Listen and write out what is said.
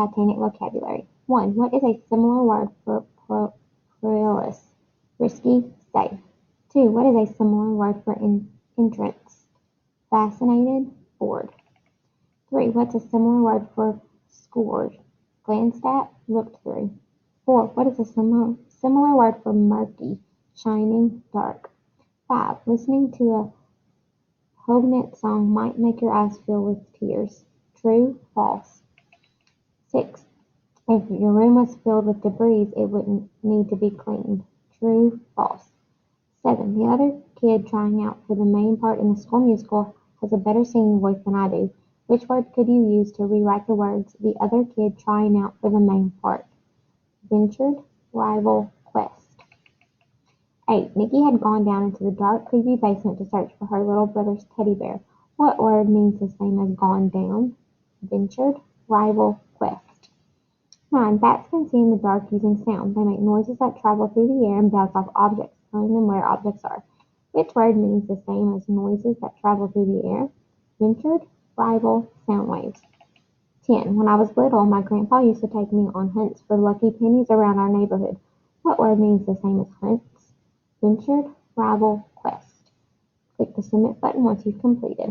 Titanic vocabulary. 1. What is a similar word for perilous? Risky, safe. 2. What is a similar word for entrance? Fascinated, bored. 3. What's a similar word for scored? Glanced at, looked through. 4. What is a similar word for murky? Shining, dark. 5. Listening to a poignant song might make your eyes fill with tears. True, false. 6. If your room was filled with debris, it wouldn't need to be cleaned. True, false. 7. The other kid trying out for the main part in the school musical has a better singing voice than I do. Which word could you use to rewrite the words, the other kid trying out for the main part? Ventured, rival, quest. 8. Nikki had gone down into the dark, creepy basement to search for her little brother's teddy bear. What word means the same as gone down? Ventured, rival, quest. 9. Bats can see in the dark using sound. They make noises that travel through the air and bounce off objects, telling them where objects are. Which word means the same as noises that travel through the air? Ventured, rival, sound waves. 10. When I was little, my grandpa used to take me on hunts for lucky pennies around our neighborhood. What word means the same as hunts? Ventured, rival, quest. Click the submit button once you've completed.